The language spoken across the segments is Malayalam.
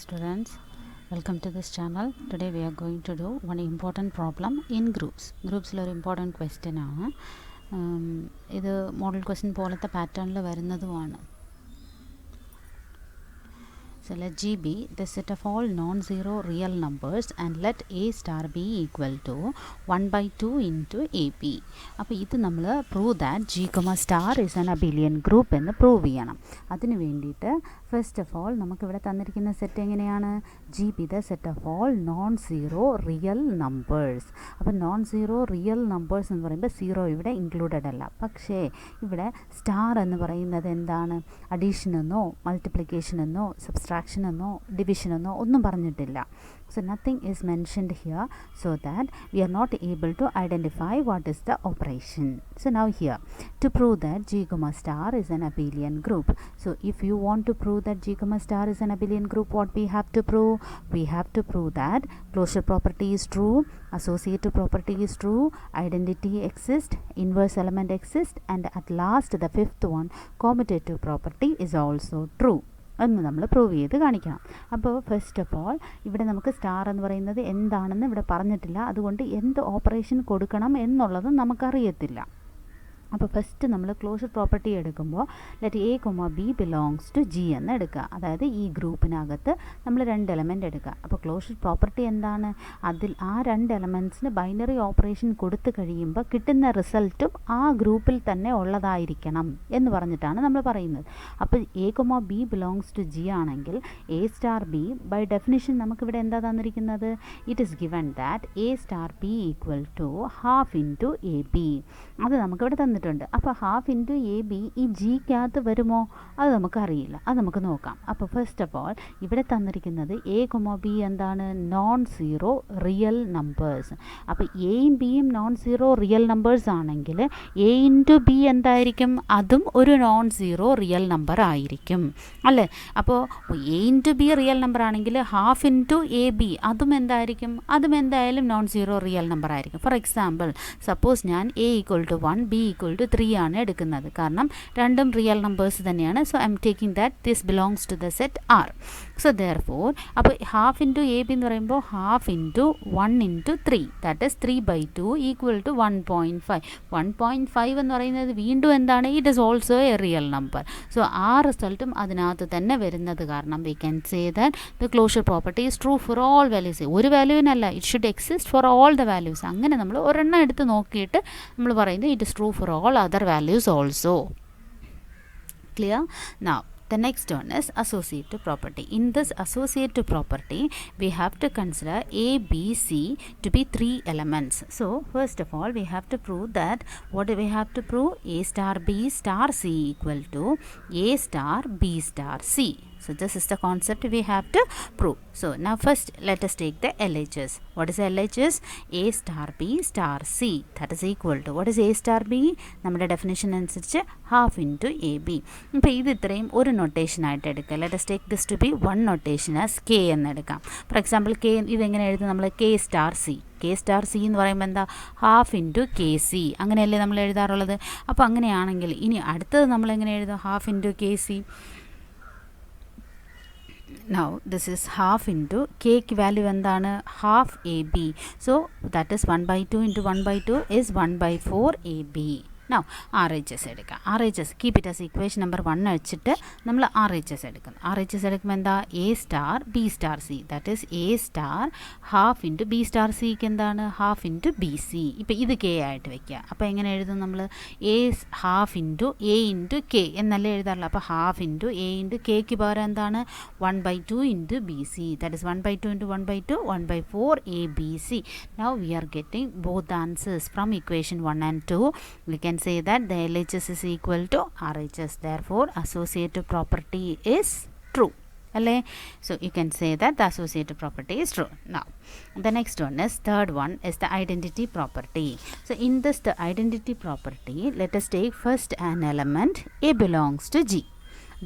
Students, welcome to this channel. Today we are going to do one important problem in groups. Groups ഒരു important question ആണ്. ഇത് മോഡൽ ക്വസ്റ്റ്യൻ പോലത്തെ പാറ്റേണിൽ വരുന്നതുമാണ്. So let G be the set of all non-zero real numbers and let A star be equal to 1/2 into AB. അപ്പോൾ ഇത് നമ്മൾ prove that G, star is an abelian group എന്ന് പ്രൂവ് ചെയ്യണം. അതിന് വേണ്ടിയിട്ട് ഫസ്റ്റ് ഓഫ് ഓൾ നമുക്കിവിടെ തന്നിരിക്കുന്ന സെറ്റ് എങ്ങനെയാണ്? G be the set of all non-zero real numbers. അപ്പോൾ non-zero real numbers എന്ന് പറയുമ്പോൾ സീറോ ഇവിടെ ഇൻക്ലൂഡഡ് അല്ല. പക്ഷേ ഇവിടെ സ്റ്റാർ എന്ന് പറയുന്നത് എന്താണ്? അഡീഷൻ എന്നോ മൾട്ടിപ്ലിക്കേഷൻ എന്നോ സബ്സ്ട്രാക്ഷൻ എന്നോ ഡിവിഷൻ എന്നോ ഒന്നും പറഞ്ഞിട്ടില്ല. So nothing is mentioned here, so that we are not able to identify what is the operation. So now here, to prove that G, star is an abelian group. So if you want to prove that G, star is an abelian group, what we have to prove? We have to prove that closure property is true, associative property is true, identity exists, inverse element exists, and at last the fifth one, commutative property is also true. എന്ന് നമ്മൾ പ്രൂവ് ചെയ്ത് കാണിക്കണം. അപ്പോൾ ഫസ്റ്റ് ഓഫ് ഓൾ ഇവിടെ നമുക്ക് സ്റ്റാർ എന്ന് പറയുന്നത് എന്താണെന്ന് ഇവിടെ പറഞ്ഞിട്ടില്ല. അതുകൊണ്ട് എന്ത് ഓപ്പറേഷൻ കൊടുക്കണം എന്നുള്ളത് നമുക്കറിയത്തില്ല. അപ്പോൾ ഫസ്റ്റ് നമ്മൾ ക്ലോഷർ പ്രോപ്പർട്ടി എടുക്കുമ്പോൾ let A B belongs to G എന്ന് എടുക്കുക. അതായത് ഈ ഗ്രൂപ്പിനകത്ത് നമ്മൾ രണ്ട് എലമെൻ്റ് എടുക്കുക. അപ്പോൾ ക്ലോഷർ പ്രോപ്പർട്ടി എന്താണ്? അതിൽ ആ രണ്ട് എലമെൻറ്റ്സിന് ബൈനറി ഓപ്പറേഷൻ കൊടുത്തു കഴിയുമ്പോൾ കിട്ടുന്ന റിസൾട്ടും ആ ഗ്രൂപ്പിൽ തന്നെ ഉള്ളതായിരിക്കണം എന്ന് പറഞ്ഞിട്ടാണ് നമ്മൾ പറയുന്നത്. അപ്പോൾ A B belongs to G ആണെങ്കിൽ A star B by definition നമുക്കിവിടെ എന്താ തന്നിരിക്കുന്നത്? It is given that A star B equal to half into A B. അത് നമുക്കിവിടെ തന്നിട്ടുണ്ട്. അപ്പോൾ ഹാഫ് ഇൻറ്റു എ ബി ഈ ജിക്കകത്ത് വരുമോ? അത് നമുക്കറിയില്ല. അത് നമുക്ക് നോക്കാം. അപ്പോൾ ഫസ്റ്റ് ഓഫ് ഓൾ ഇവിടെ തന്നിരിക്കുന്നത് എ ബി എന്താണ്? Non zero real numbers. അപ്പോൾ എയും ബിയും നോൺ സീറോ റിയൽ നമ്പേഴ്സ് ആണെങ്കിൽ എ ഇൻറ്റു ബി എന്തായിരിക്കും? അതും ഒരു നോൺ സീറോ റിയൽ നമ്പർ ആയിരിക്കും അല്ലേ? അപ്പോൾ A into B real number ആണെങ്കിൽ ഹാഫ് ഇൻറ്റു എ ബി അതും എന്തായിരിക്കും? അതും എന്തായാലും നോൺ സീറോ റിയൽ നമ്പർ ആയിരിക്കും. ഫോർ എക്സാമ്പിൾ, സപ്പോസ് ഞാൻ A equal to 1 B equal to 3 ആണ് എടുക്കുന്നത്. കാരണം രണ്ടും റിയൽ നമ്പേഴ്സ് തന്നെയാണ്. So I am taking that this belongs to the set R. So therefore അപ്പോൾ ഹാഫ് ഇൻറ്റു എ ബി എന്ന് പറയുമ്പോൾ half into 1 into 3 that is 3/2 equal to 1.5. 1.5 എന്ന് പറയുന്നത് വീണ്ടും എന്താണ്? It is also a real number. So ആ റിസൾട്ടും അതിനകത്ത് തന്നെ വരുന്നത് കാരണം we can say that the closure property is true for all values. ഒരു വാല്യൂവിനല്ല, it should exist for all the values. അങ്ങനെ നമ്മൾ ഒരെണ്ണം എടുത്ത് നോക്കിയിട്ട് നമ്മൾ പറയുന്നത് it is true for all other values also. Clear? Now the next one is associative property. In this associative property we have to consider A, B, C to be three elements. So first of all we have to prove that what do we have to prove? A star B star C equal to A star B star C. So this is the concept we have to prove. So now first let us take the LHS. What is LHS? A star B star C, that is equal to what is A star B? നമ്മുടെ ഡെഫിനേഷൻ അനുസരിച്ച് ഹാഫ് ഇൻറ്റു എ ബി. ഇപ്പോൾ ഇത് ഇത്രയും ഒരു നൊട്ടേഷൻ ആയിട്ട് എടുക്കുക. Let us take this to be one notation as K എന്നെടുക്കാം. ഫോർ എക്സാമ്പിൾ കെ ഇതെങ്ങനെ എഴുതും? നമ്മൾ K star C. K star C എന്ന് പറയുമ്പോൾ എന്താ? Half into K C. അങ്ങനെയല്ലേ നമ്മൾ എഴുതാറുള്ളത്? അപ്പോൾ അങ്ങനെയാണെങ്കിൽ ഇനി അടുത്തത് നമ്മൾ എങ്ങനെ എഴുതും? Half into K C. Now this is half into k value എന്താണ്? Half A B. So that is 1/2 into 1/2 is 1/4 A B. Now R H S എടുക്കാം. R H S keep it as equation number 1 വെച്ചിട്ട് നമ്മൾ ആർ എച്ച് എസ് എടുക്കുന്നു. ആർ എച്ച് എസ് എടുക്കുമ്പോൾ എന്താ? A star B star C that is A star half into B star സിക്ക് എന്താണ്? Half into B C. ഇപ്പോൾ ഇത് കെ ആയിട്ട് വയ്ക്കുക. അപ്പോൾ എങ്ങനെ എഴുതും നമ്മൾ? A half into A into K എന്നല്ലേ എഴുതാറുള്ളൂ. അപ്പോൾ ഹാഫ് ഇൻറ്റു എ ഇൻറ്റു കെക്ക് പകരം എന്താണ്? 1/2 into B C that is 1/2 into 1/2 1/4 A B C. Now we are getting both answers from equation 1 and 2. We can say that the LHS is equal to RHS. Therefore associative property is true. So you can say that the associative property is true. Now the next one is third one is the identity property. So in this the identity property, let us take first an element A belongs to G.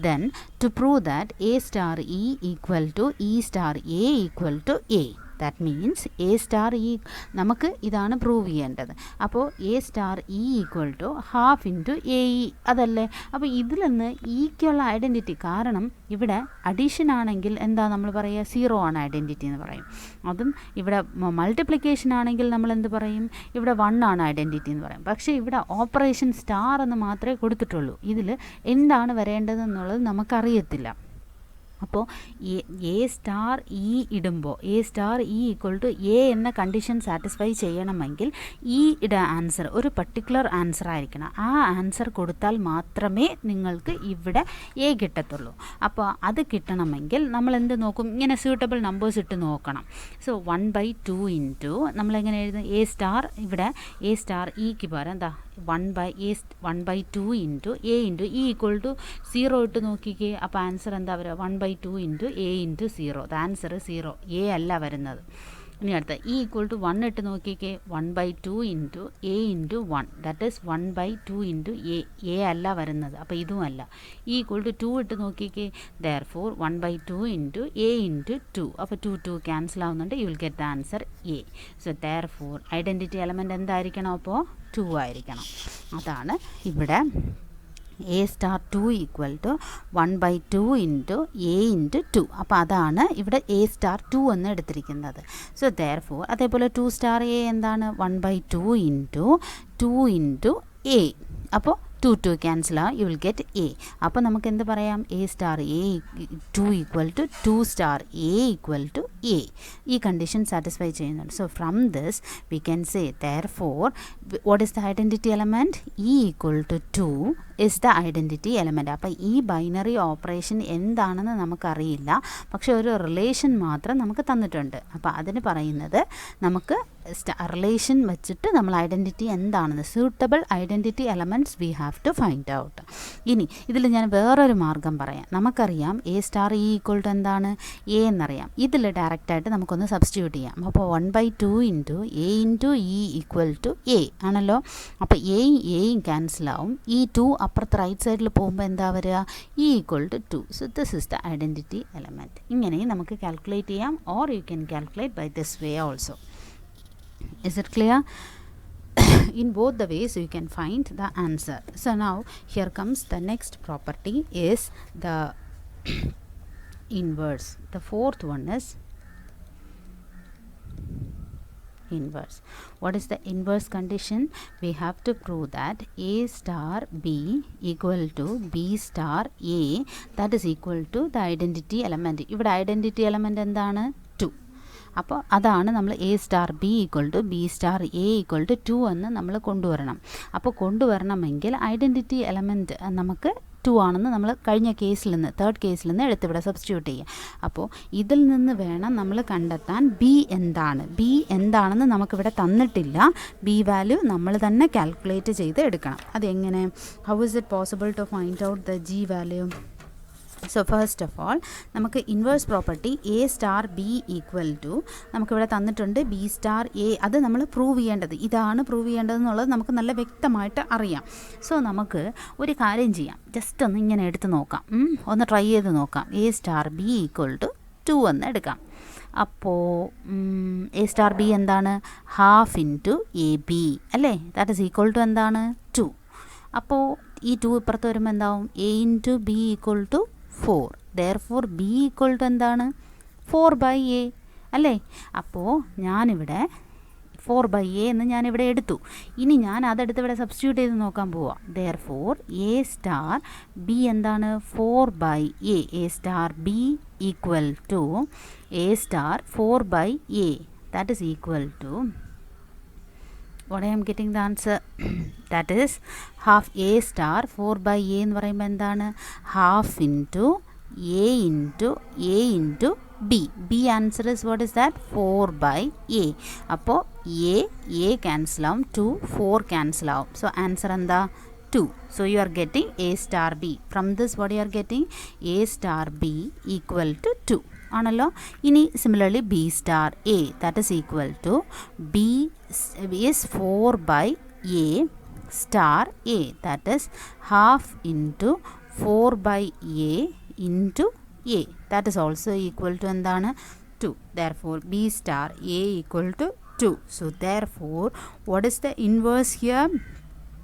Then to prove that A star E equal to E star A equal to A. That means A star E നമുക്ക് ഇതാണ് പ്രൂവ് ചെയ്യേണ്ടത്. അപ്പോൾ A star E equal to half into A E അതല്ലേ. അപ്പോൾ ഇതിൽ നിന്ന് ഇക്കുള്ള ഐഡൻറ്റിറ്റി, കാരണം ഇവിടെ അഡീഷൻ ആണെങ്കിൽ എന്താ നമ്മൾ പറയുക, 0 ആണ് ഐഡൻറ്റിറ്റി എന്ന് പറയും. അതും ഇവിടെ മൾട്ടിപ്ലിക്കേഷൻ ആണെങ്കിൽ നമ്മൾ എന്ത് പറയും, ഇവിടെ 1 ആണ് ഐഡൻറ്റിറ്റി എന്ന് പറയും. പക്ഷേ ഇവിടെ ഓപ്പറേഷൻ സ്റ്റാർ എന്ന് മാത്രമേ കൊടുത്തിട്ടുള്ളൂ. ഇതിൽ എന്താണ് വരേണ്ടതെന്നുള്ളത് നമുക്കറിയത്തില്ല. അപ്പോൾ എ സ്റ്റാർ ഇ ഇടുമ്പോൾ A star E equal to A എന്ന കണ്ടീഷൻ സാറ്റിസ്ഫൈ ചെയ്യണമെങ്കിൽ ഇയുടെ ആൻസർ ഒരു പർട്ടിക്കുലർ ആൻസർ ആയിരിക്കണം. ആ ആൻസർ കൊടുത്താൽ മാത്രമേ നിങ്ങൾക്ക് ഇവിടെ എ കിട്ടത്തുള്ളൂ. അപ്പോൾ അത് കിട്ടണമെങ്കിൽ നമ്മൾ എന്ത് നോക്കും, ഇങ്ങനെ സ്യൂട്ടബിൾ നമ്പേഴ്സ് ഇട്ട് നോക്കണം. സോ 1/2 ഇൻറ്റു നമ്മളെങ്ങനെ എഴുതും, എ സ്റ്റാർ ഇവിടെ എ സ്റ്റാർ ഇക്ക് പകരം എന്താ 1/2 into A into E equal to 0 ഇട്ട് നോക്കിക്കേ. അപ്പോൾ ആൻസർ എന്താ വരിക, 1/2 into A into 0. The answer 0, A അല്ല വരുന്നത്. ഇനി അടുത്ത ഇ ഈക്വൽ ടു 1 ഇട്ട് നോക്കിക്കേ, 1/2 into A into 1, that is 1/2 into A അല്ല വരുന്നത്. അപ്പോൾ ഇതും അല്ല. ഇ ഈക്വൽ ടു 2 ഇട്ട് നോക്കിക്കേ, ദെയർഫോർ 1/2 ഇൻറ്റു എ ഇൻറ്റു 2. അപ്പോൾ 2 ക്യാൻസൽ ആവുന്നുണ്ട്. You will get the answer A. So therefore identity element എന്തായിരിക്കണം, അപ്പോൾ 2 ആയിരിക്കണം. അതാണ് ഇവിടെ A star 2 equal to 1/2 into A into 2. അപ്പോൾ അതാണ് ഇവിടെ എ സ്റ്റാർ 2 എന്ന് എടുത്തിരിക്കുന്നത്. സോ ദെയർഫോർ അതേപോലെ 2 സ്റ്റാർ എ എന്താണ്, 1/2 ഇൻറ്റു 2 ഇൻറ്റു എ. അപ്പോൾ 2 ക്യാൻസൽ ആവും, യു വിൽ ഗെറ്റ് എ. അപ്പോൾ നമുക്ക് എന്ത് പറയാം, A star A 2 equal to 2 star A equal to A. ഈ കണ്ടീഷൻ സാറ്റിസ്ഫൈ ചെയ്യുന്നുണ്ട്. So from this we can say therefore what is the identity element, E equal to 2 is the identity element. അപ്പോൾ ഈ ബൈനറി ഓപ്പറേഷൻ എന്താണെന്ന് നമുക്കറിയില്ല, പക്ഷേ ഒരു റിലേഷൻ മാത്രം നമുക്ക് തന്നിട്ടുണ്ട്. അപ്പോൾ അതിന് പറയുന്നത് നമുക്ക് റിലേഷൻ വെച്ചിട്ട് നമ്മൾ ഐഡൻറ്റിറ്റി എന്താണെന്ന്, suitable identity elements we have to find out. ഇനി ഇതിൽ ഞാൻ വേറൊരു മാർഗം പറയാം. നമുക്കറിയാം A star E equal to എന്താണ്, എ എന്നറിയാം. ഇതിൽ ഡയറക്റ്റായിട്ട് നമുക്കൊന്ന് സബ്സ്റ്റിറ്റ്യൂട്ട് ചെയ്യാം. അപ്പോൾ 1/2 into A into E equal to A ആണല്ലോ. അപ്പോൾ എയും ക്യാൻസലാവും. ഈ 2 അപ്പുറത്ത് റൈറ്റ് സൈഡിൽ പോകുമ്പോൾ എന്താ വരിക, E equal to 2. So this is the identity element. ഇങ്ങനെയും നമുക്ക് കാൽക്കുലേറ്റ് ചെയ്യാം, or you can calculate by this way also. Is it clear? In both the ways you can find the answer. So now here comes the next property is the inverse. The fourth one is inverse. What is the inverse condition? We have to prove that a star b equal to b star a, that is equal to the identity element. ഇവിടെ identity element എന്താണ്, 2. അപ്പോൾ അതാണ് നമ്മൾ A star B equal to B star A equal to 2 എന്ന് നമ്മൾ കൊണ്ടുവരണം. അപ്പോൾ കൊണ്ടുവരണമെങ്കിൽ ഐഡൻറ്റിറ്റി എലമെൻറ്റ് നമുക്ക് 2 ആണെന്ന് നമ്മൾ കഴിഞ്ഞ കേസിൽ നിന്ന്, തേർഡ് കേസിൽ നിന്ന് എടുത്തിവിടെ സബ്സ്റ്റിറ്റ്യൂട്ട് ചെയ്യുക. അപ്പോൾ ഇതിൽ നിന്ന് വേണം നമ്മൾ കണ്ടെത്താൻ ബി എന്താണെന്ന് നമുക്കിവിടെ തന്നിട്ടില്ല. ബി വാല്യൂ നമ്മൾ തന്നെ കാൽക്കുലേറ്റ് ചെയ്ത് എടുക്കണം. അതെങ്ങനെ, how is it possible to find out the G value? So first of all നമുക്ക് inverse property A star B equal to നമുക്കിവിടെ തന്നിട്ടുണ്ട് ബി സ്റ്റാർ എ. അത് നമ്മൾ പ്രൂവ് ചെയ്യേണ്ടത്, ഇതാണ് പ്രൂവ് ചെയ്യേണ്ടതെന്നുള്ളത് നമുക്ക് നല്ല വ്യക്തമായിട്ട് അറിയാം. സോ നമുക്ക് ഒരു കാര്യം ചെയ്യാം, ജസ്റ്റ് ഒന്ന് ഇങ്ങനെ എടുത്ത് നോക്കാം, ഒന്ന് ട്രൈ ചെയ്ത് നോക്കാം. A star B equal to 2 എന്ന് എടുക്കാം. അപ്പോൾ എ സ്റ്റാർ ബി എന്താണ്, ഹാഫ് ഇൻറ്റു എ ബി അല്ലേ, ദാറ്റ് ഈസ് ഈക്വൽ ടു എന്താണ്, 2. അപ്പോൾ ഈ 2 ഇപ്പുറത്ത് വരുമ്പോൾ എന്താവും, A into B equal to 4. Therefore B equal to എന്താണ്, 4/a അല്ലേ. അപ്പോൾ ഞാനിവിടെ 4/a എന്ന് ഞാനിവിടെ എടുത്തു. ഇനി ഞാൻ അതെടുത്ത് ഇവിടെ സബ്സ്റ്റിറ്റ്യൂട്ട് ചെയ്ത് നോക്കാൻ പോവാം. ദെയർഫോർ എ സ്റ്റാർ ബി എന്താണ്, 4/a. A star B equal to A star 4/a, that is equal to what I am getting the answer, that is half a star 4/a എന്ന് പറയുമ്പോൾ എന്താണ്, half into a into b. b answer is what is that, 4/a. അപ്പോൾ a ക്യാൻസൽ ആവും, 2 4 ക്യാൻസൽ ആവും. സോ ആൻസർ എന്താ, 2. So you are getting a star b. From this what you are getting, a star b equal to 2 ആണല്ലോ. ഇനി similarly B star A, that is equal to B is 4/a star A, that is half into 4/a into A, that is also equal to എന്താണ്, 2. Therefore, B star A equal to 2. So, therefore, what is the inverse here?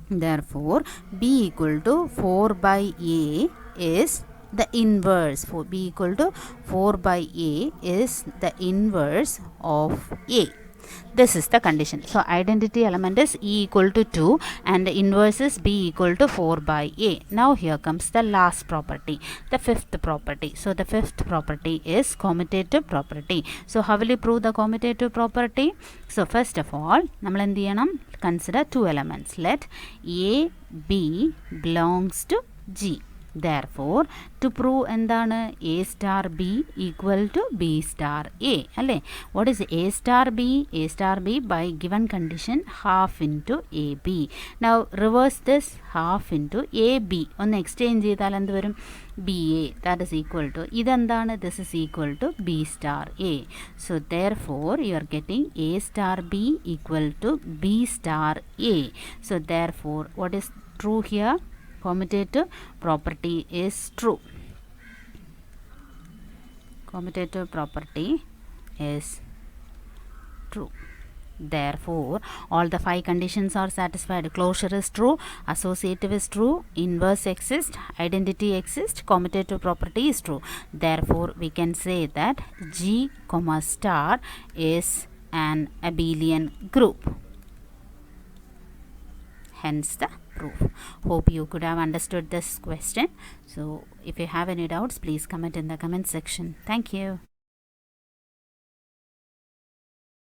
Therefore, B equal to 4 by A is the inverse. For B equal to 4 by A is the inverse of A. This is the condition. So, identity element is E equal to 2 and the inverse is B equal to 4 by A. Now, here comes the last property, the fifth property. So, the fifth property is commutative property. So, how will you prove the commutative property? So, first of all, consider two elements. Let A, B belongs to G. Therefore, to prove A star B equal to B star A. What is A star B? A star B by given condition half into AB. Now, reverse this half into AB. On exchange BA, that is equal to, this is equal to B star A. So, therefore, you are getting A star B equal to B star A. So, therefore, what is true here? Commutative property is true. Commutative property is true. Therefore, all the 5 conditions are satisfied. Closure is true, associative is true, inverse exists, identity exists, commutative property is true. Therefore, we can say that G, star is an abelian group. Hence the proof. Hope you could have understood this question. So, if you have any doubts, please comment in the comment section. Thank you.